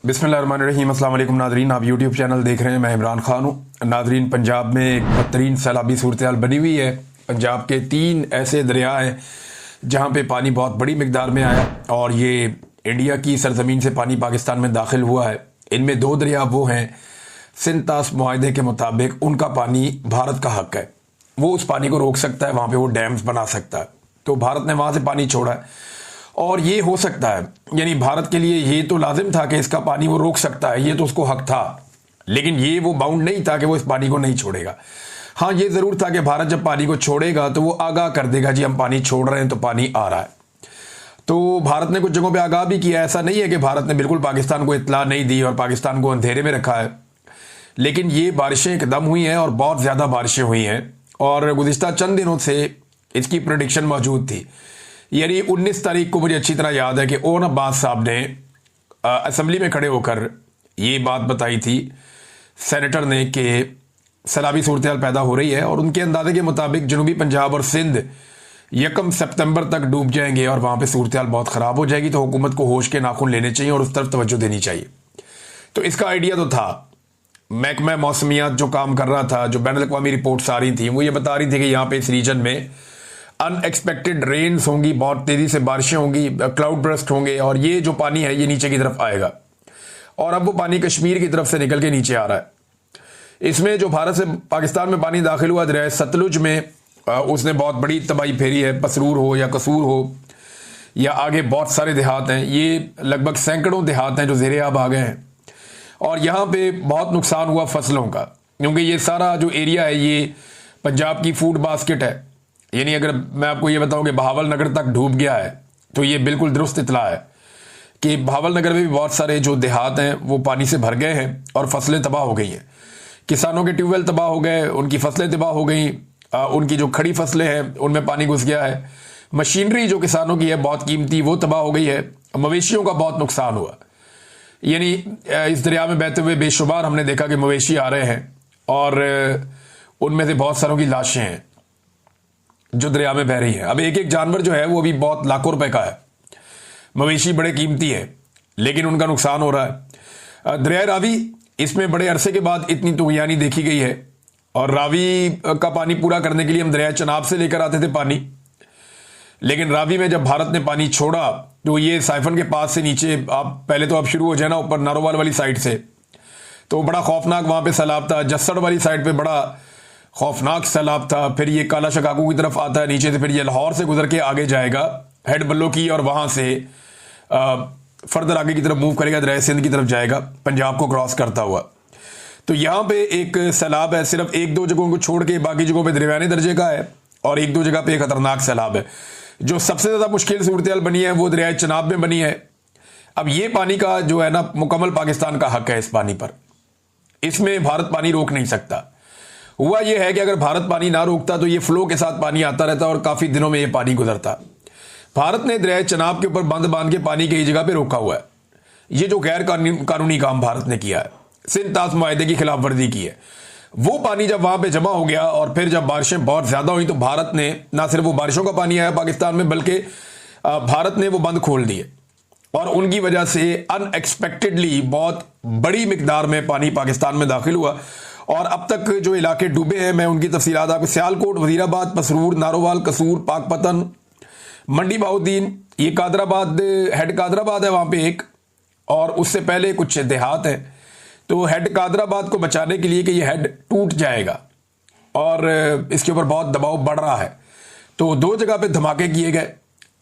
बिस्मिल्लाहिर्रहमानिर्रहीम। अस्सलाम वालेकुम नादरीन, आप यूट्यूब चैनल देख रहे हैं। मैं इमरान खान हूँ। नादरीन, पंजाब में एक बदतरीन सैलाबी सूरत हाल बनी हुई है। पंजाब के 3 ऐसे दरिया हैं जहाँ पे पानी बहुत बड़ी मिकदार में आया और ये इंडिया की सरजमीन से पानी पाकिस्तान में दाखिल हुआ है। इनमें 2 दरिया वो हैं सिंध तास मुआहदे के मुताबिक उनका पानी भारत का हक है, वो उस पानी को रोक सकता है, वहाँ पे वो डैम्स बना सकता है। तो भारत ने वहाँ से पानी छोड़ा है और ये हो सकता है, यानी भारत के लिए ये तो लाजिम था कि इसका पानी वो रोक सकता है, ये तो उसको हक था, लेकिन ये वो बाउंड नहीं था कि वो इस पानी को नहीं छोड़ेगा। हाँ, ये ज़रूर था कि भारत जब पानी को छोड़ेगा तो वो आगाह कर देगा, जी हम पानी छोड़ रहे हैं तो पानी आ रहा है। तो भारत ने कुछ जगहों पे आगाह भी किया। ऐसा नहीं है कि भारत ने बिल्कुल पाकिस्तान को इत्तला नहीं दी और पाकिस्तान को अंधेरे में रखा है, लेकिन ये बारिशें एकदम हुई हैं और बहुत ज़्यादा बारिशें हुई हैं और गुज़िश्ता चंद दिनों से इसकी प्रेडिक्शन मौजूद थी। यानी 19 तारीख को मुझे अच्छी तरह याद है कि ओन अब्बास साहब ने असेंबली में खड़े होकर ये बात बताई थी, सेनेटर ने, कि सैलाबी सूरत हाल पैदा हो रही है और उनके अंदाजे के मुताबिक जनूबी पंजाब और सिंध 1 सितंबर तक डूब जाएंगे और वहाँ पे सूरत हाल बहुत ख़राब हो जाएगी। तो हुकूमत को होश के नाखून लेने चाहिए और उस तरफ तवज्जो देनी चाहिए। तो इसका आइडिया तो था। महकमा मौसमियात जो काम कर रहा था, जो बैनुल-अक़वामी रिपोर्ट्स आ रही थी, वो ये बता रही थी कि यहाँ पे इस रीजन में अनएक्सपेक्टेड रेन्स होंगी, बहुत तेज़ी से बारिशें होंगी, क्लाउड बर्स्ट होंगे और ये जो पानी है ये नीचे की तरफ आएगा और अब वो पानी कश्मीर की तरफ से निकल के नीचे आ रहा है। इसमें जो भारत से पाकिस्तान में पानी दाखिल हुआ दरिया सतलुज में, उसने बहुत बड़ी तबाही फेरी है। पसरूर हो या कसूर हो या आगे बहुत सारे देहात हैं, ये लगभग सैकड़ों देहात हैं जो ज़ेरे आब आ गए हैं और यहाँ पे बहुत नुकसान हुआ फसलों का, क्योंकि ये सारा जो एरिया है ये पंजाब की फूड बास्केट है। यानी अगर मैं आपको ये बताऊं कि बहावल नगर तक डूब गया है तो ये बिल्कुल दुरुस्त इतला है कि बहावल नगर में भी बहुत सारे जो देहात हैं वो पानी से भर गए हैं और फसलें तबाह हो गई हैं। किसानों के ट्यूबवेल तबाह हो गए, उनकी फसलें तबाह हो गई, उनकी जो खड़ी फसलें हैं उनमें पानी घुस गया है। मशीनरी जो किसानों की है बहुत कीमती, वो तबाह हो गई है। मवेशियों का बहुत नुकसान हुआ। यानी इस दरिया में बहते हुए बेशुमार हमने देखा कि मवेशी आ रहे हैं और उनमें से बहुत सारों की लाशें हैं जो दरिया में बह रही है। अब एक एक जानवर जो है वो अभी बहुत लाखों रुपए का है। मवेशी बड़े कीमती है लेकिन उनका नुकसान हो रहा है। दरिया रावी, इसमें बड़े अरसे के बाद इतनी तुगयानी देखी गई है और रावी का पानी पूरा करने के लिए हम दरिया चनाब से लेकर आते थे पानी, लेकिन रावी में जब भारत ने पानी छोड़ा तो ये साइफन के पास से नीचे, आप पहले तो आप शुरू हो जाए ना ऊपर नारोवाल वाली साइड से, तो बड़ा खौफनाक वहां पे सैलाब था। जस्सड़ वाली साइड पे बड़ा खौफनाक सैलाब था। फिर ये काला शकाकू की तरफ आता है नीचे से, फिर ये लाहौर से गुजर के आगे जाएगा हेड बल्लो की और वहां से फर्दर आगे की तरफ मूव करेगा, दरिया सिंध की तरफ जाएगा पंजाब को क्रॉस करता हुआ। तो यहाँ पे एक सैलाब है, सिर्फ 1-2 जगहों को छोड़ के बाकी जगहों पे दरमियाने दर्जे का है और 1-2 जगह पे खतरनाक सैलाब है। जो सबसे ज्यादा मुश्किल सूरत हाल बनी है वो दरिया चनाब में बनी है। अब ये पानी का जो है ना, मुकम्मल पाकिस्तान का हक है इस पानी पर, इसमें भारत पानी रोक नहीं सकता। हुआ यह है कि अगर भारत पानी ना रोकता तो ये फ्लो के साथ पानी आता रहता और काफी दिनों में ये पानी गुजरता। भारत ने दरिया चनाब के ऊपर बंद बांध के पानी कई जगह पे रोका हुआ है। ये जो गैर कानूनी काम भारत ने किया है, सिंध तास मुआहदे की खिलाफ वर्जी की है, वो पानी जब वहां पे जमा हो गया और फिर जब बारिशें बहुत ज्यादा हुई तो भारत ने ना सिर्फ वो बारिशों का पानी आया पाकिस्तान में, बल्कि भारत ने वो बंद खोल दिए और उनकी वजह से अनएक्सपेक्टेडली बहुत बड़ी मिकदार में पानी पाकिस्तान में दाखिल हुआ और अब तक जो इलाके डूबे हैं मैं उनकी तफसीलात आपको, सियालकोट, वजीराबाद, पसरूर, नारोवाल, कसूर, पाकपतन, मंडी बहाउद्दीन, ये कादराबाद, हेड कादराबाद है वहां पे एक, और उससे पहले कुछ देहात है। तो हेड कादराबाद को बचाने के लिए कि ये हेड टूट जाएगा और इसके ऊपर बहुत दबाव बढ़ रहा है, तो 2 जगह पे धमाके किए गए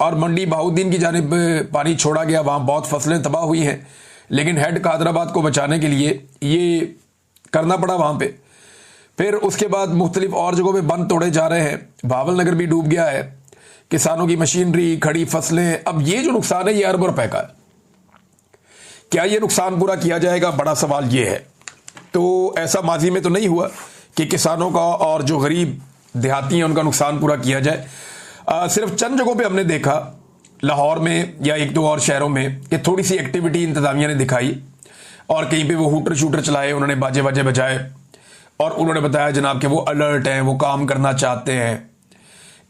और मंडी बहाउद्दीन की जानिब पानी छोड़ा गया, वहां बहुत फसलें तबाह हुई हैं, लेकिन हेड कादराबाद को बचाने के लिए ये करना पड़ा वहां पे। फिर उसके बाद मुख्तलिफ और जगहों पे बंद तोड़े जा रहे हैं। भावल नगर भी डूब गया है, किसानों की मशीनरी, खड़ी फसलें। अब ये जो नुकसान है ये अरबों रुपए का है। क्या ये नुकसान पूरा किया जाएगा, बड़ा सवाल ये है। तो ऐसा माजी में तो नहीं हुआ कि किसानों का और जो गरीब देहाती हैं उनका नुकसान पूरा किया जाए। सिर्फ चंद जगहों पे हमने देखा, लाहौर में या 1-2 और शहरों में, कि थोड़ी सी एक्टिविटी इंतजामिया ने दिखाई और कहीं पे वो हूटर शूटर चलाए, उन्होंने बाजे बाजे बजाए और उन्होंने बताया जनाब कि वो अलर्ट हैं, वो काम करना चाहते हैं।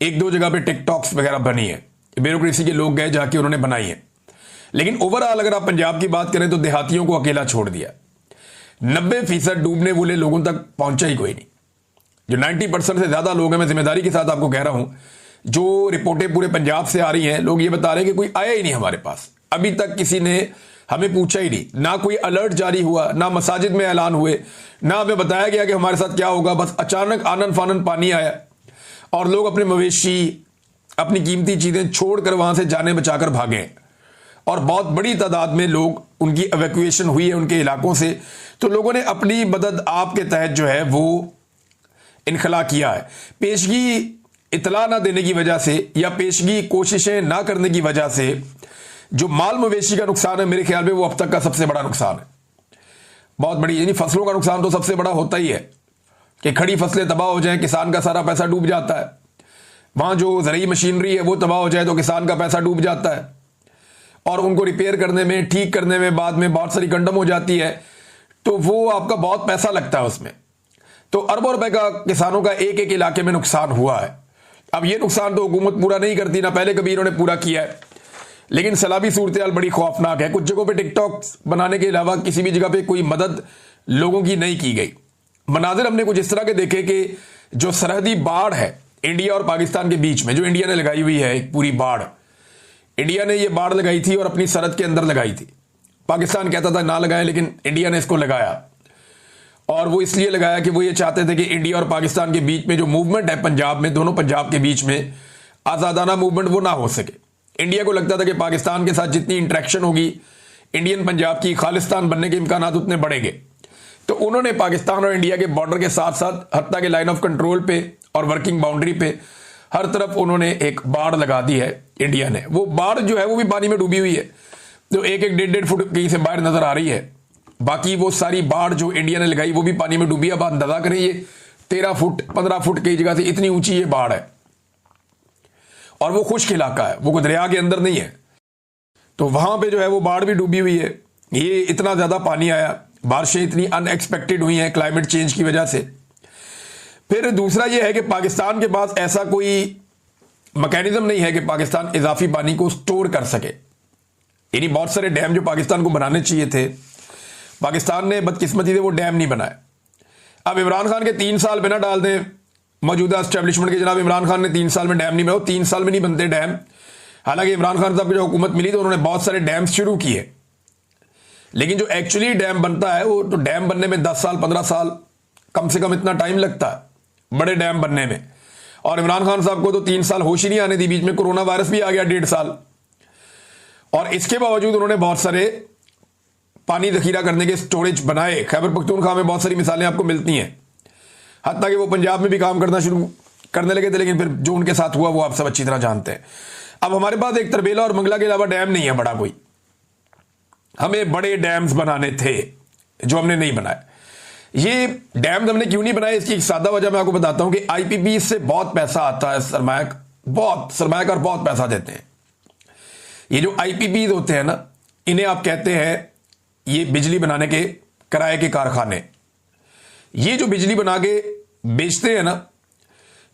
1-2 जगह पे टिकटॉक्स वगैरह बनी है, ब्यूरोक्रेसी के लोग गए जाके उन्होंने बनाई है। लेकिन ओवरऑल अगर आप पंजाब की बात करें तो देहातियों को अकेला छोड़ दिया। 90% डूबने वाले लोगों तक पहुंचा ही कोई नहीं। जो 90% से ज्यादा लोग हैं, मैं जिम्मेदारी के साथ आपको कह रहा हूं, जो रिपोर्टें पूरे पंजाब से आ रही हैं, लोग ये बता रहे हैं कि कोई आया ही नहीं हमारे पास, अभी तक किसी ने हमें पूछा ही नहीं, ना कोई अलर्ट जारी हुआ, ना मसाजिद में ऐलान हुए, ना हमें बताया गया कि हमारे साथ क्या होगा। बस अचानक आनन फानन पानी आया और लोग अपने मवेशी, अपनी कीमती चीजें छोड़कर वहां से जाने बचाकर भागे और बहुत बड़ी तादाद में लोग, उनकी एवैक्यूएशन हुई है उनके इलाकों से। तो लोगों ने अपनी मदद आपके तहत जो है वो इनखला किया है। पेशगी इतला ना देने की वजह से या पेशगी कोशिशें ना करने की वजह से जो माल मवेशी का नुकसान है, मेरे ख्याल में वो अब तक का सबसे बड़ा नुकसान है। बहुत बड़ी, यानी फसलों का नुकसान तो सबसे बड़ा होता ही है कि खड़ी फसलें तबाह हो जाएं, किसान का सारा पैसा डूब जाता है। वहां जो ज़रूरी मशीनरी है वो तबाह हो जाए तो किसान का पैसा डूब जाता है और उनको रिपेयर करने में, ठीक करने में बाद में बहुत सारी कंडम हो जाती है, तो वो आपका बहुत पैसा लगता है उसमें। तो अरबों रुपए का किसानों का एक एक इलाके में नुकसान हुआ है। अब ये नुकसान तो हुकूमत पूरा नहीं करती, ना पहले कभी इन्होंने पूरा किया है, लेकिन सैलाबी सूरत बड़ी खौफनाक है। कुछ जगहों पे टिकटॉक बनाने के अलावा किसी भी जगह पे कोई मदद लोगों की नहीं की गई। मनाजिर हमने कुछ इस तरह के देखे कि जो सरहदी बाढ़ है इंडिया और पाकिस्तान के बीच में, जो इंडिया ने लगाई हुई है एक पूरी बाढ़, इंडिया ने ये बाढ़ लगाई थी और अपनी सरहद के अंदर लगाई थी। पाकिस्तान कहता था ना लगाएं, लेकिन इंडिया ने इसको लगाया और वो इसलिए लगाया कि वो ये चाहते थे कि इंडिया और पाकिस्तान के बीच में जो मूवमेंट है पंजाब में, दोनों पंजाब के बीच में आजादाना मूवमेंट वो ना हो सके। इंडिया को लगता था कि पाकिस्तान के साथ जितनी इंटरेक्शन होगी, इंडियन पंजाब की खालिस्तान बनने के इम्कान उतने बढ़ेंगे। तो उन्होंने पाकिस्तान और इंडिया के बॉर्डर के साथ साथ हत्ता के लाइन ऑफ कंट्रोल पे और वर्किंग बाउंड्री पे हर तरफ उन्होंने एक बाढ़ लगा दी है इंडिया ने। वो बाढ़ जो है वो भी पानी में डूबी हुई है, जो एक एक 1.5 फुट कहीं से बाहर नजर आ रही है। बाकी वो सारी बाढ़ जो इंडिया ने लगाई वो भी पानी में डूबी है। अब अंदाजा करें, ये 13 फुट 15 फुट की जगह से इतनी ऊंची ये बाढ़ है और वो खुश्क इलाका है, वो कोई दरिया के अंदर नहीं है। तो वहां पे जो है वो बाढ़ भी डूबी हुई है। ये इतना ज्यादा पानी आया, बारिशें इतनी अनएक्सपेक्टेड हुई हैं क्लाइमेट चेंज की वजह से। फिर दूसरा ये है कि पाकिस्तान के पास ऐसा कोई मैकेनिज्म नहीं है कि पाकिस्तान इजाफी पानी को स्टोर कर सके। यानी बहुत सारे डैम जो पाकिस्तान को बनाने चाहिए थे, पाकिस्तान ने बदकिस्मती से वो डैम नहीं बनाए। अब इमरान खान के 3 साल बिना डाल दें, मौजूदा एस्टेब्लिशमेंट के जनाब इमरान खान ने 3 साल में डैम नहीं बनाए, 3 साल में नहीं बनते डैम। हालांकि इमरान खान साहब को जो हुकूमत मिली तो उन्होंने बहुत सारे डैम शुरू किए, लेकिन जो एक्चुअली डैम बनता है वो तो डैम बनने में 10 साल 15 साल कम से कम इतना टाइम लगता है बड़े डैम बनने में। और इमरान खान साहब को तो 3 साल होश ही नहीं आने दी, बीच में कोरोना वायरस भी आ गया 1.5 साल, और इसके बावजूद उन्होंने बहुत सारे पानी जखीरा करने के स्टोरेज बनाए। खैबर पख्तूनख्वा में बहुत सारी मिसालें आपको मिलती हैं, हत्ता कि वो पंजाब में भी काम करना शुरू करने लगे थे, लेकिन फिर जो उनके साथ हुआ वो आप सब अच्छी तरह जानते हैं। अब हमारे पास एक तरबेला और मंगला के अलावा डैम नहीं है बड़ा कोई। हमें बड़े डैम्स बनाने थे जो हमने नहीं बनाए। ये डैम्स हमने क्यों नहीं बनाए, इसकी एक सादा वजह मैं आपको बताता हूं कि आईपीपी से बहुत पैसा आता है, सरमायाकार बहुत पैसा देते हैं। ये जो आईपीपी होते हैं ना, इन्हें आप कहते हैं ये बिजली बनाने के किराए के कारखाने। ये जो बिजली बना के बेचते हैं ना,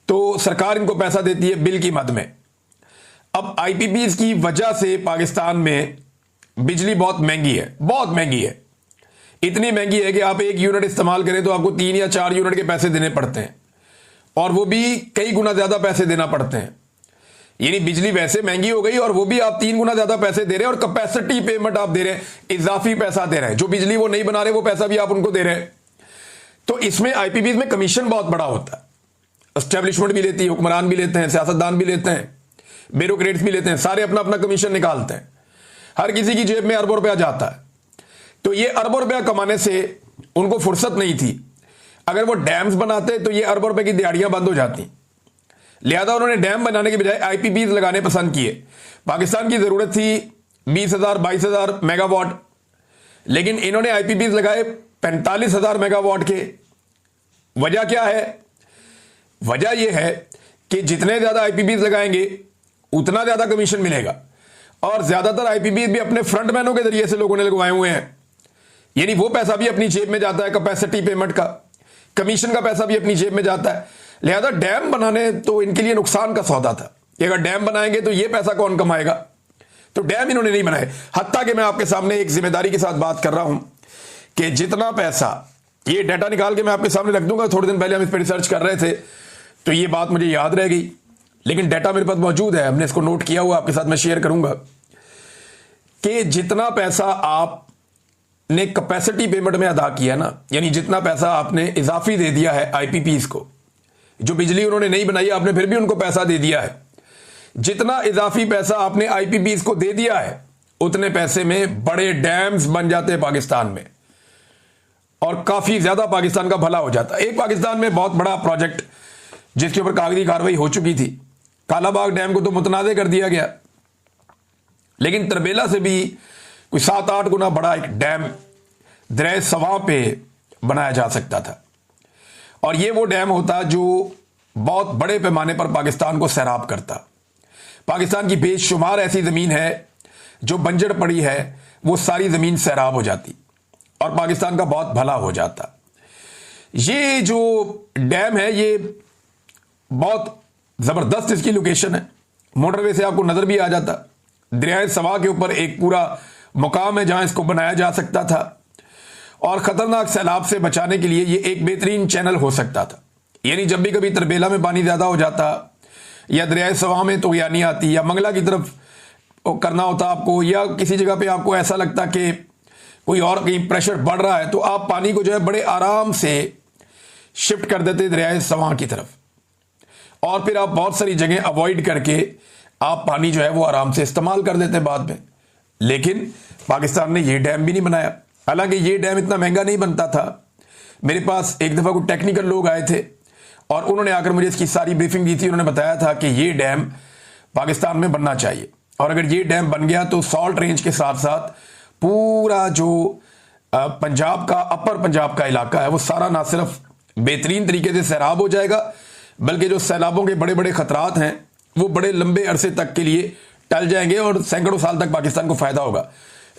तो सरकार इनको पैसा देती है बिल की मद में। अब आईपीपी की वजह से पाकिस्तान में बिजली बहुत महंगी है, बहुत महंगी है। इतनी महंगी है कि आप 1 यूनिट इस्तेमाल करें तो आपको 3 या 4 यूनिट के पैसे देने पड़ते हैं, और वो भी कई गुना ज्यादा पैसे देना पड़ते हैं। यानी बिजली वैसे महंगी हो गई और वो भी आप 3 गुना ज्यादा पैसे दे रहे हैं, और कैपेसिटी पेमेंट आप दे रहे हैं, इजाफी पैसा दे रहे हैं। जो बिजली वो नहीं बना रहे वो पैसा भी आप उनको दे रहे हैं। तो इसमें आईपीपी में कमीशन बहुत बड़ा होता है। एस्टेब्लिशमेंट भी लेती है, हुक्मरान भी लेते हैं, सियासतदान भी लेते हैं, ब्यूरोक्रेट्स भी लेते हैं, सारे अपना अपना कमीशन निकालते हैं। हर किसी की जेब में अरबों रुपया जाता है। तो ये अरबों रुपया कमाने से उनको फुर्सत नहीं थी। अगर वो डैम्स बनाते तो ये अरबों रुपए की दिहाड़ियां बंद हो जाती। लिहाजा उन्होंने डैम बनाने के बजाय आईपीपी लगाने पसंद किए। पाकिस्तान की जरूरत थी 20,000 22,000 मेगावाट, लेकिन इन्होंने आईपीपी लगाए 45,000 मेगावाट के। वजह क्या है? वजह यह है कि जितने ज्यादा आईपीपी लगाएंगे उतना ज्यादा कमीशन मिलेगा, और ज्यादातर आईपीपी भी अपने फ्रंटमैनों के जरिए से लोगों ने लगवाए हुए हैं। यानी वो पैसा भी अपनी जेब में जाता है, कैपेसिटी पेमेंट का, कमीशन का पैसा भी अपनी जेब में जाता है। लिहाजा डैम बनाने तो इनके लिए नुकसान का सौदा था कि अगर डैम बनाएंगे तो ये पैसा कौन कमाएगा, तो डैम इन्होंने नहीं बनाए। हत्ता कि मैं आपके सामने एक जिम्मेदारी के साथ बात कर रहा हूं कि जितना पैसा, ये डाटा निकाल के मैं आपके सामने रख दूंगा, थोड़े दिन पहले हम इस पर रिसर्च कर रहे थे तो ये बात मुझे याद रह गई, लेकिन डाटा मेरे पास मौजूद है, हमने इसको नोट किया हुआ, आपके साथ मैं शेयर करूंगा कि जितना पैसा आपने कैपेसिटी पेमेंट में अदा किया ना, यानी जितना पैसा आपने इजाफी दे दिया है आईपीपीज को, जो बिजली उन्होंने नहीं बनाई आपने फिर भी उनको पैसा दे दिया है, जितना इजाफी पैसा आपने आईपीपीज को दे दिया है उतने पैसे में बड़े डैम्स बन जाते हैं पाकिस्तान में और काफी ज्यादा पाकिस्तान का भला हो जाता। एक पाकिस्तान में बहुत बड़ा प्रोजेक्ट जिसके ऊपर कागजी कार्रवाई हो चुकी थी, कालाबाग डैम को तो मुतनाज़ कर दिया गया, लेकिन तरबेला से भी कोई 7-8 गुना बड़ा एक डैम दरिया सवां पे बनाया जा सकता था और ये वो डैम होता जो बहुत बड़े पैमाने पर पाकिस्तान को सैराब करता। पाकिस्तान की बेशुमार ऐसी जमीन है जो बंजर पड़ी है, वो सारी जमीन सैराब हो जाती और पाकिस्तान का बहुत भला हो जाता। ये जो डैम है ये बहुत जबरदस्त इसकी लोकेशन है, मोटरवे से आपको नजर भी आ जाता। दरिया सवा के ऊपर एक पूरा मुकाम है जहां इसको बनाया जा सकता था और खतरनाक सैलाब से बचाने के लिए ये एक बेहतरीन चैनल हो सकता था। यानी जब भी कभी तरबेला में पानी ज्यादा हो जाता या दरिया सवा में तो यानी आती या मंगला की तरफ करना होता आपको, या किसी जगह पे आपको ऐसा लगता कि कोई और कहीं प्रेशर बढ़ रहा है, तो आप पानी को जो है बड़े आराम से शिफ्ट कर देते दरिया सवा की तरफ और फिर आप बहुत सारी जगह अवॉइड करके आप पानी जो है वो आराम से इस्तेमाल कर देते बाद में। लेकिन पाकिस्तान ने ये डैम भी नहीं बनाया, हालांकि ये डैम इतना महंगा नहीं बनता था। मेरे पास एक दफा कुछ टेक्निकल लोग आए थे और उन्होंने आकर मुझे इसकी सारी ब्रीफिंग दी थी। उन्होंने बताया था कि ये डैम पाकिस्तान में बनना चाहिए और अगर ये डैम बन गया तो सॉल्ट रेंज के साथ साथ पूरा जो पंजाब का अपर पंजाब का इलाका है वो सारा ना सिर्फ बेहतरीन तरीके से सैराब हो जाएगा, बल्कि जो सैलाबों के बड़े बड़े खतरात हैं वो बड़े लंबे अरसे तक के लिए टल जाएंगे और सैकड़ों साल तक पाकिस्तान को फायदा होगा।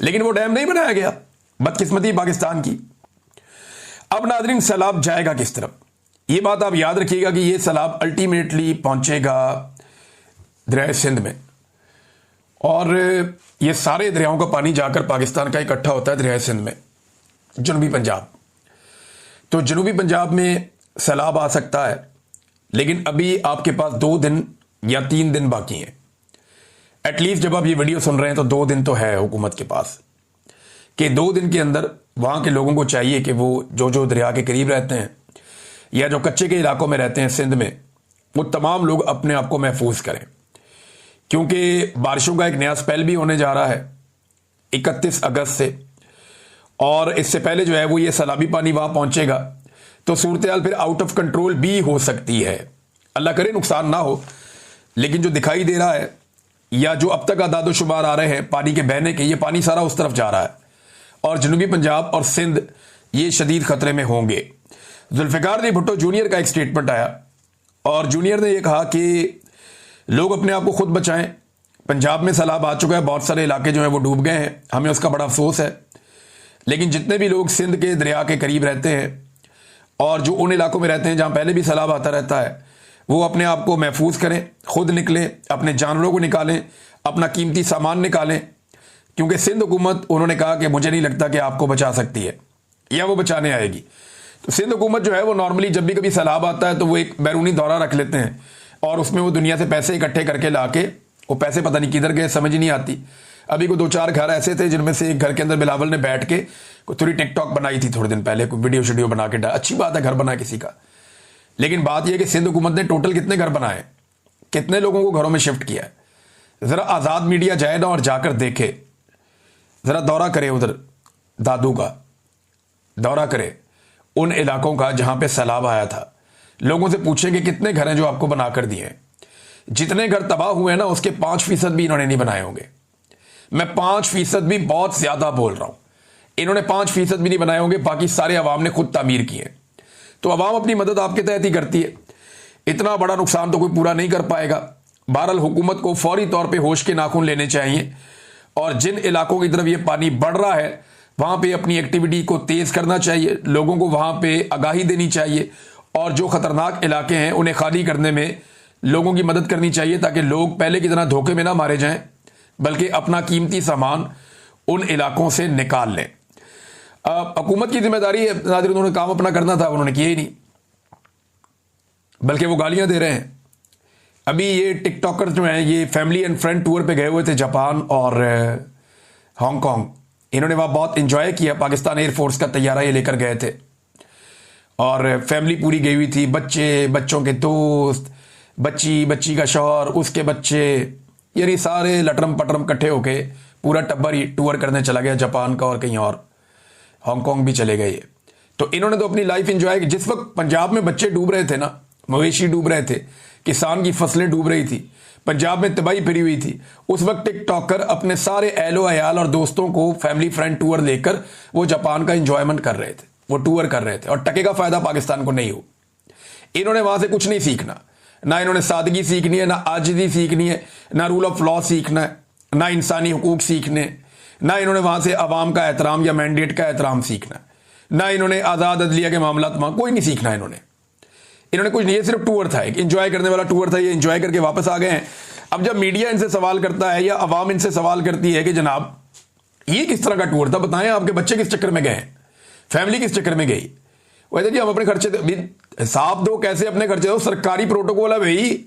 लेकिन वो डैम नहीं बनाया गया, बदकिस्मती पाकिस्तान की। अब नाज़रीन, सैलाब जाएगा किस तरफ, ये बात आप याद रखिएगा कि ये सैलाब अल्टीमेटली पहुंचेगा दरिया सिंध में और ये सारे दरियाओं का पानी जाकर पाकिस्तान का इकट्ठा होता है दरिया सिंध में, जनूबी पंजाब। तो जनूबी पंजाब में सैलाब आ सकता है, लेकिन अभी आपके पास 2 दिन या 3 दिन बाकी हैं। एटलीस्ट जब आप ये वीडियो सुन रहे हैं तो 2 दिन तो है हुकूमत के पास कि 2 दिन के अंदर वहां के लोगों को चाहिए कि वो जो दरिया के करीब रहते हैं या जो कच्चे के इलाकों में रहते हैं सिंध में, वो तमाम लोग अपने आप को महफूज करें, क्योंकि बारिशों का एक नया स्पेल भी होने जा रहा है 31 अगस्त से और इससे पहले जो है वो ये सैलाबी पानी वहां पहुंचेगा तो सूरत हाल फिर आउट ऑफ कंट्रोल भी हो सकती है। अल्लाह करे नुकसान ना हो, लेकिन जो दिखाई दे रहा है या जो अब तक आदाद शुमार आ रहे हैं पानी के बहने के, ये पानी सारा उस तरफ जा रहा है और जनूबी पंजाब और सिंध ये शदीद खतरे में होंगे। जुल्फिकार अली भुट्टो जूनियर का एक स्टेटमेंट आया और जूनियर ने यह कहा कि लोग अपने आप को खुद बचाएं, पंजाब में सैलाब आ चुका है, बहुत सारे इलाके जो हैं वो डूब गए हैं, हमें उसका बड़ा अफसोस है। लेकिन जितने भी लोग सिंध के दरिया के करीब रहते हैं और जो उन इलाकों में रहते हैं जहां पहले भी सैलाब आता रहता है, वो अपने आप को महफूज करें, खुद निकलें, अपने जानवरों को निकालें, अपना कीमती सामान निकालें, क्योंकि सिंध हुकूमत उन्होंने कहा कि मुझे नहीं लगता कि आपको बचा सकती है या वो बचाने आएगी। तो सिंध हुकूमत जो है वो नॉर्मली जब भी कभी सैलाब आता है तो वो एक बैरूनी दौरा रख लेते हैं और उसमें वो दुनिया से पैसे इकट्ठे करके लाके, वो पैसे पता नहीं किधर गए समझ ही नहीं आती। अभी को 2-4 घर ऐसे थे जिनमें से एक घर के अंदर बिलावल ने बैठ के थोड़ी टिकटॉक बनाई थी थोड़े दिन पहले, कोई वीडियो बना के, अच्छी बात है घर बना किसी का, लेकिन बात यह कि सिंध हुकूमत ने टोटल कितने घर बनाए, कितने लोगों को घरों में शिफ्ट किया है। जरा आजाद मीडिया जाए ना और जाकर देखे, जरा दौरा करे, उधर दादू का दौरा करे, उन इलाकों का जहां पे सैलाब आया था, लोगों से पूछें कि कितने घर हैं जो आपको बनाकर दिए हैं। जितने घर तबाह हुए हैं ना उसके 5% भी इन्होंने नहीं बनाए होंगे। मैं 5% भी बहुत ज्यादा बोल रहा हूं, इन्होंने 5% भी नहीं बनाए होंगे, बाकी सारे अवाम ने खुद तामीर किए। तो अवाम अपनी मदद आपके तहत ही करती है, इतना बड़ा नुकसान तो कोई पूरा नहीं कर पाएगा। बहरहाल हुकूमत को फौरी तौर पे होश के नाखून लेने चाहिए और जिन इलाकों की तरफ ये पानी बढ़ रहा है वहां पे अपनी एक्टिविटी को तेज करना चाहिए, लोगों को वहां पे आगाही देनी चाहिए और जो खतरनाक इलाके हैं उन्हें खाली करने में लोगों की मदद करनी चाहिए ताकि लोग पहले की तरह धोखे में ना मारे जाएं, बल्कि अपना कीमती सामान उन इलाकों से निकाल लें। हुकूमत की जिम्मेदारी है नाज़रीन, उन्होंने काम अपना करना था, उन्होंने किया ही नहीं, बल्कि वो गालियां दे रहे हैं। अभी ये टिकटॉकर्स जो हैं ये फैमिली एंड फ्रेंड टूर पे गए हुए थे जापान और हांगकांग। इन्होंने वहाँ बहुत इंजॉय किया, पाकिस्तान एयरफोर्स का तैयारा ये लेकर गए थे और फैमिली पूरी गई हुई थी, बच्चे, बच्चों के दोस्त, बच्ची, बच्ची का शौहर, उसके बच्चे, यानी सारे लटरम पटरम इकट्ठे होके पूरा टब्बर ही टूर करने चला गया जापान का और कहीं और, हांगकांग भी चले गए। तो इन्होंने तो अपनी लाइफ एंजॉय की। जिस वक्त पंजाब में बच्चे डूब रहे थे ना, मवेशी डूब रहे थे, किसान की फसलें डूब रही थी, पंजाब में तबाही फिरी हुई थी, उस वक्त टिकटॉकर अपने सारे अहलो अयाल और दोस्तों को फैमिली फ्रेंड टूर लेकर वो जापान का एंजॉयमेंट कर रहे थे, वो टूर कर रहे थे, और टके का फायदा पाकिस्तान को नहीं हो। इन्होंने वहां से कुछ नहीं सीखना, ना इन्होंने सादगी सीखनी है, ना आजिज़ी सीखनी है, ना रूल ऑफ लॉ सीखना है, ना इंसानी हुकूक सीखने, ना इन्होंने वहां से अवाम का एहतराम या मैंडेट का एहतराम सीखना, ना इन्होंने आज़ाद अदलिया के मामला कोई नहीं सीखना। इन्होंने कुछ नहीं, ये सिर्फ टूर था, एक इंजॉय करने वाला टूर था, ये इंजॉय करके वापस आ गए हैं। अब जब मीडिया इनसे सवाल करता है या अवाम इनसे सवाल करती है कि जनाब ये किस तरह का टूर था, बताएं, आपके बच्चे किस चक्कर में गए हैं, फैमिली किस चक्कर में गई, वैसे जी हम अपने खर्चे हिसाब दो, कैसे अपने खर्चे दो, सरकारी प्रोटोकॉल है भाई,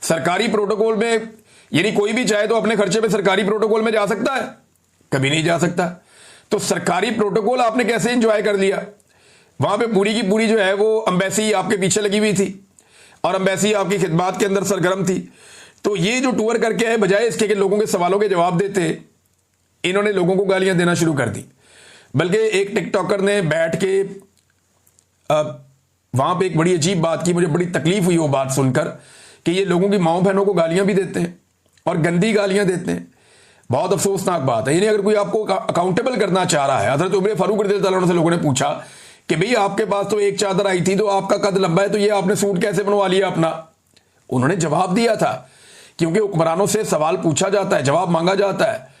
सरकारी प्रोटोकॉल में, यानी कोई भी चाहे तो अपने खर्चे पे सरकारी प्रोटोकॉल में जा सकता है, कभी नहीं जा सकता। तो सरकारी प्रोटोकॉल आपने कैसे एंजॉय कर लिया? वहां पे पूरी की पूरी जो है वो एम्बेसी आपके पीछे लगी हुई थी और एम्बेसी आपकी खिदमत के अंदर सरगर्म थी। तो ये जो टूर करके आए, बजाय इसके कि लोगों के सवालों के जवाब देते, इन्होंने लोगों को गालियां देना शुरू कर दी। बल्कि एक टिकटॉकर ने बैठ के वहां पे एक बड़ी अजीब बात की, मुझे बड़ी तकलीफ हुई वो बात सुनकर कि ये लोगों की माओ बहनों को गालियां भी देते हैं और गंदी गालियां देते हैं। बहुत अफसोसनाक बात है। यानी अगर कोई आपको अकाउंटेबल करना चाह रहा है, हज़रत उमर फारूक रज़ियल्लाहु अन्हु से लोगों ने पूछा कि भाई आपके पास तो एक चादर आई थी, तो आपका कद लंबा है, तो ये आपने सूट कैसे बनवा लिया अपना? उन्होंने जवाब दिया था, क्योंकि हुक्मरानों से सवाल पूछा जाता है, जवाब मांगा जाता है।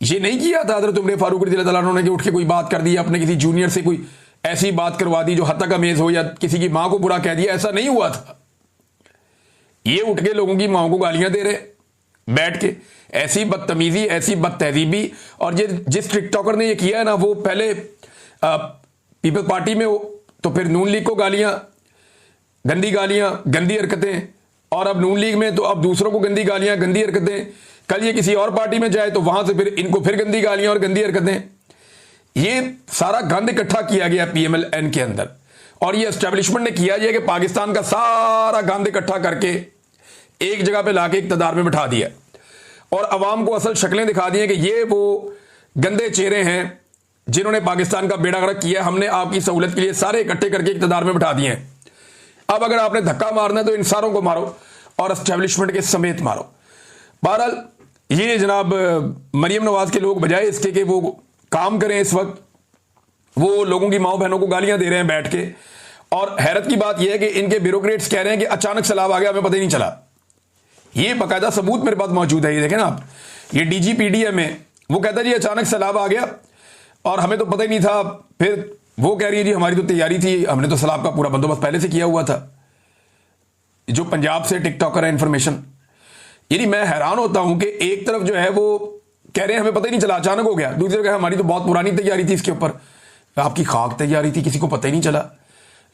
ये नहीं किया था हज़रत उमर फारूक रज़ियल्लाहु अन्हु ने कि उठ के कोई बात कर दी, अपने किसी जूनियर से कोई ऐसी बात करवा दी जो हद तक अमेज हो, या किसी की मां को बुरा कह दिया, ऐसा नहीं हुआ था। ये उठ के लोगों की माओ को गालियां दे रहे बैठ के, ऐसी बदतमीजी, ऐसी बदतहजीबी। और ये जिस टिकटॉकर ने ये किया है ना, वो पहले पीपल पार्टी में हो, तो फिर नून लीग को गालियां, गंदी गालियां, गंदी हरकतें, और अब नून लीग में तो अब दूसरों को गंदी गालियां, गंदी हरकतें। कल ये किसी और पार्टी में जाए तो वहां से फिर इनको फिर गंदी गालियां और गंदी हरकतें। ये सारा गंद इकट्ठा किया गया पीएमएलएन के अंदर, और ये एस्टेब्लिशमेंट ने किया कि पाकिस्तान का सारा गंद इकट्ठा करके एक जगह पे लाके इक्तदार में बिठा दिया और अवाम को असल शक्लें दिखा दी कि ये वो गंदे चेहरे हैं जिन्होंने पाकिस्तान का बेड़ा गर्क किया। हमने आपकी सहूलत के लिए सारे इकट्ठे करके इक्तदार में बिठा दिए हैं। अब अगर आपने धक्का मारना है तो इन सारों को मारो और एस्टेब्लिशमेंट के समेत मारो। बहरहाल ये जनाब मरियम नवाज के लोग बजाय इसके कि वो काम करें, इस वक्त वो लोगों की माओ बहनों को गालियां दे रहे हैं बैठ के। और हैरत की बात यह है कि इनके ब्यूरोक्रेट्स कह रहे हैं कि अचानक सैलाब आ गया, हमें पता ही नहीं चला। ये बाकायदा सबूत मेरे पास मौजूद है, ये देखें ना आप, ये डीजीपीडीएम में वो कहता है जी अचानक सैलाब आ गया और हमें तो पता ही नहीं था। फिर वो कह रही है जी हमारी तो तैयारी थी, हमने तो सैलाब का पूरा बंदोबस्त पहले से किया हुआ था। जो पंजाब से टिकटॉकर है इन्फॉर्मेशन, यानी मैं हैरान होता हूं कि एक तरफ जो है वो कह रहे हैं हमें पता ही नहीं चला, अचानक हो गया, दूसरी तरफ हमारी तो बहुत पुरानी तैयारी थी इसके ऊपर। आपकी खाक तैयारी थी, किसी को पता ही नहीं चला,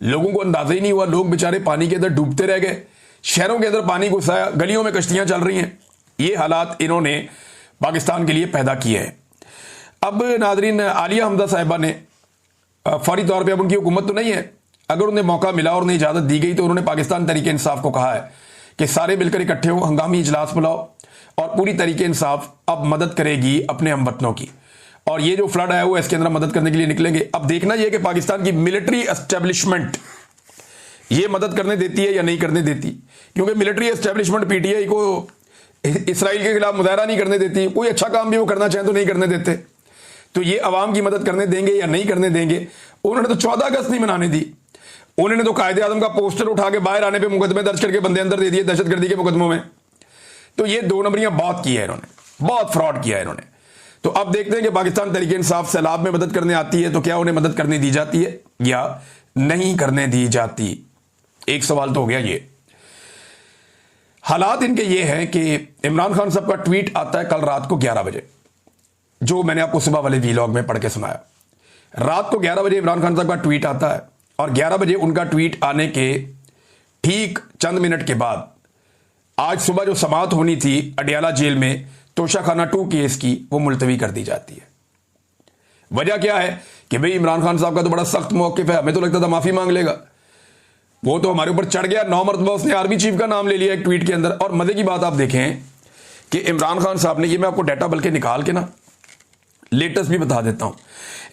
लोगों को अंदाजा ही नहीं हुआ, लोग बेचारे पानी के अंदर डूबते रह गए, शहरों के अंदर पानी घुसाया, गलियों में कश्तियां चल रही हैं। ये हालात इन्होंने पाकिस्तान के लिए पैदा किए हैं। अब नाजरीन, आलिया हमजा साहिबा ने फौरी तौर पे, अब उनकी हुकूमत तो नहीं है, अगर उन्हें मौका मिला और उन्हें इजाज़त दी गई तो उन्होंने पाकिस्तान तरीके इंसाफ को कहा है कि सारे मिलकर इकट्ठे हो, हंगामी इजलास बुलाओ और पूरी तरीके इंसाफ अब मदद करेगी अपने हमवतनों की। और ये जो फ्लड आया हुआ है इसके अंदर मदद करने के लिए निकलेंगे। अब देखना यह कि पाकिस्तान की मिलिट्री एस्टेब्लिशमेंट ये मदद करने देती है या नहीं करने देती, क्योंकि मिलिट्री एस्टेब्लिशमेंट पीटीआई को इसराइल के खिलाफ मुजाहरा नहीं करने देती। कोई अच्छा काम भी वो करना चाहें तो नहीं करने देते। तो ये अवाम की मदद करने देंगे या नहीं करने देंगे। उन्होंने तो 14 अगस्त नहीं मनाने दी, उन्होंने तो कायदे आजम का पोस्टर उठा के बाहर आने पे मुकदमे दर्ज करके बंदे अंदर दे दिए दहशतगर्दी के मुकदमों में। तो ये दो नंबरियां बहुत की है इन्होंने, बहुत फ्रॉड किया है इन्होंने। तो अब देखते हैं कि पाकिस्तान तरीके इंसाफ सैलाब में मदद करने आती है तो क्या उन्हें मदद करने दी जाती है या नहीं करने दी जाती। एक सवाल तो हो गया ये। हालात इनके ये हैं कि इमरान खान साहब का ट्वीट आता है कल रात को 11 बजे, जो मैंने आपको सुबह वाले वीलॉग में पढ़ के सुनाया। रात को 11 बजे इमरान खान साहब का ट्वीट आता है और 11 बजे उनका ट्वीट आने के ठीक चंद मिनट के बाद आज सुबह जो समाअत होनी थी अडियाला जेल में तोशाखाना 2 केस की, वो मुलतवी कर दी जाती है। वजह क्या है कि भाई इमरान खान साहब का तो बड़ा सख्त मौकिफ है, हमें तो लगता था माफी मांग लेगा, वो तो हमारे ऊपर चढ़ गया। 9 मरतबा उसने आर्मी चीफ का नाम ले लिया एक ट्वीट के अंदर। और मजे की बात आप देखें कि इमरान खान साहब ने, ये मैं आपको डाटा बल्कि निकाल के ना लेटेस्ट भी बता देता हूं,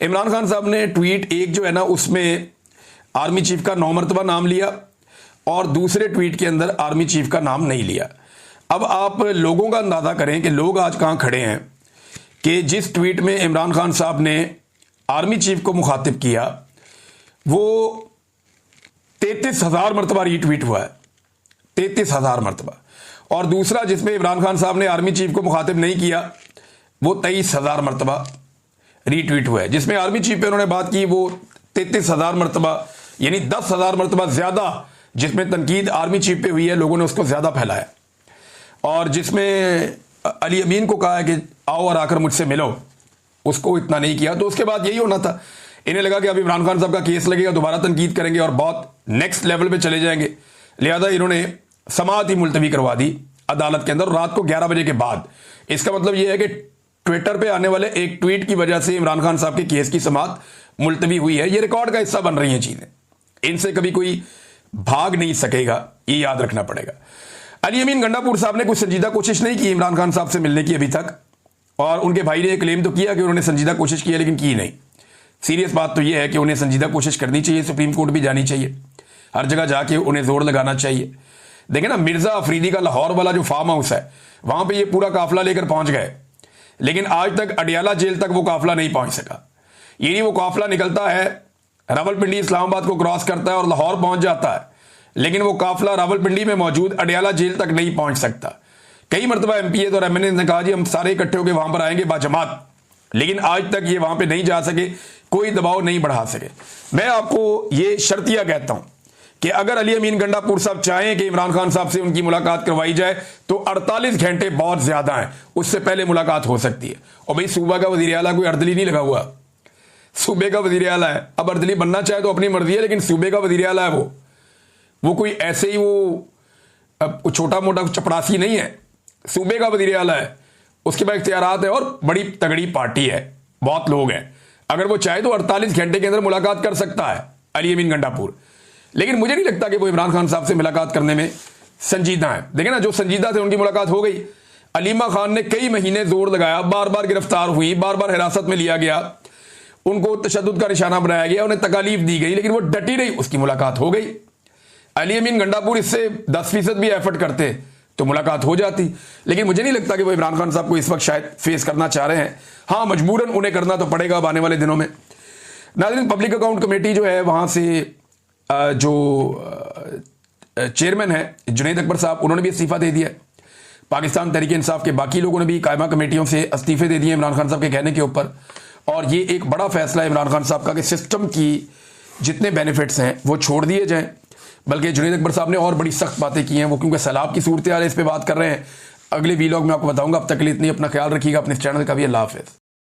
इमरान खान साहब ने ट्वीट एक जो है ना उसमें आर्मी चीफ का 9 मरतबा नाम लिया और दूसरे ट्वीट के अंदर आर्मी चीफ का नाम नहीं लिया। अब आप लोगों का अंदाजा करें कि लोग आज कहां खड़े हैं कि जिस ट्वीट में इमरान खान साहब ने आर्मी चीफ को मुखातिब किया वो 33,000 मरतबा रीट्वीट हुआ है, 33,000 मरतबा। और दूसरा जिसमें इमरान खान साहब ने आर्मी चीफ को मुखातिब नहीं किया वो 23,000 मरतबा रीट्वीट हुआ है। जिसमें आर्मी चीफ पे उन्होंने बात की वो 33,000 मरतबा, यानी 10,000 मरतबा ज्यादा जिसमें तनकीद आर्मी चीफ पे हुई है, लोगों ने उसको ज्यादा फैलाया। और जिसमें अली अमीन को कहा है कि आओ और आकर मुझसे मिलो, उसको इतना नहीं किया। तो उसके बाद यही होना था, इन्हें लगा कि अब इमरान खान साहब का केस लगेगा, दोबारा तनकीद करेंगे और बहुत नेक्स्ट लेवल पे चले जाएंगे, लिहाजा इन्होंने समाअत ही मुलतवी करवा दी अदालत के अंदर रात को 11 बजे के बाद। इसका मतलब यह है कि ट्विटर पे आने वाले एक ट्वीट की वजह से इमरान खान साहब के केस की समाअत मुलतवी हुई है। ये रिकॉर्ड का हिस्सा बन रही है चीजें, इनसे कभी कोई भाग नहीं सकेगा, ये याद रखना पड़ेगा। अली अमीन गंडापुर साहब ने कोई संजीदा कोशिश नहीं की इमरान खान साहब से मिलने की अभी तक, और उनके भाई ने क्लेम तो किया कि उन्होंने संजीदा कोशिश की है लेकिन की नहीं। सीरियस बात तो यह है कि उन्हें संजीदा कोशिश करनी चाहिए, सुप्रीम कोर्ट भी जानी चाहिए, हर जगह जाके उन्हें जोर लगाना चाहिए। देखें ना, मिर्जा अफरीदी का लाहौर वाला जो फार्म हाउस है वहां पे ये पूरा काफिला लेकर पहुंच गए, लेकिन आज तक अडियाला जेल तक वो काफिला नहीं पहुंच सका। यानी वो काफिला निकलता है, रावलपिंडी इस्लामाबाद को क्रॉस करता है और लाहौर पहुंच जाता है, लेकिन वो काफिला रावलपिंडी में मौजूद अडियाला जेल तक नहीं पहुंच सकता। कई मरतबा एमपीए और एमएनए ने कहा जी हम सारे इकट्ठे होकर वहां पर आएंगे बाजमात, लेकिन आज तक ये वहां पे नहीं जा सके, कोई दबाव नहीं बढ़ा सके। मैं आपको ये शर्तिया कहता हूं कि अगर अली अमीन गंडापुर साहब चाहें कि इमरान खान साहब से उनकी मुलाकात करवाई जाए तो 48 घंटे बहुत ज्यादा हैं, उससे पहले मुलाकात हो सकती है। और भाई सूबा का वजीर आला कोई अर्दली नहीं लगा हुआ, सूबे का वजीर आला है। अब अर्दली बनना चाहे तो अपनी मर्जी है, लेकिन सूबे का वजीर आला है वो कोई ऐसे ही वो छोटा मोटा चपरासी नहीं है, सूबे का वजीर आला है, उसके पास इख्तियारात है और बड़ी तगड़ी पार्टी है, बहुत लोग हैं। अगर वो चाहे तो 48 घंटे के अंदर मुलाकात कर सकता है अली अमीन गंडापुर, लेकिन मुझे नहीं लगता कि वो इमरान खान साहब से मुलाकात करने में संजीदा है। देखें ना, जो संजीदा थे उनकी मुलाकात हो गई। अलीमा खान ने कई महीने जोर लगाया, बार बार गिरफ्तार हुई, बार बार हिरासत में लिया गया, उनको तशद्दुद का निशाना बनाया गया, उन्हें तकालीफ दी गई, लेकिन वो डटी रही, उसकी मुलाकात हो गई। अली अमीन गंडापुर इससे 10% भी एफर्ट करते तो मुलाकात हो जाती, लेकिन मुझे नहीं लगता कि वो इमरान खान साहब को इस वक्त शायद फेस करना चाह रहे हैं। हाँ, मजबूरन उन्हें करना तो पड़ेगा अब आने वाले दिनों में। नाज़रीन, पब्लिक अकाउंट कमेटी जो है वहां से जो चेयरमैन है जुनैद अकबर साहब, उन्होंने भी इस्तीफा दे दिया है। पाकिस्तान तहरीक इंसाफ के बाकी लोगों ने भी कायमा कमेटियों से इस्तीफे दे दिए इमरान खान साहब के कहने के ऊपर। और ये एक बड़ा फैसला है इमरान खान साहब का कि सिस्टम की जितने बेनिफिट्स हैं वो छोड़ दिए जाएं। बल्कि जुनैद अकबर साहब ने और बड़ी सख्त बातें की हैं, वो क्योंकि सैलाब की सूरत हाल है इस पर बात कर रहे हैं। अगले वीलॉग में आपको बताऊंगा। अब तक के लिए इतनी, अपना ख्याल रखिएगा, अपने चैनल का भी। अल्लाह हाफिज़।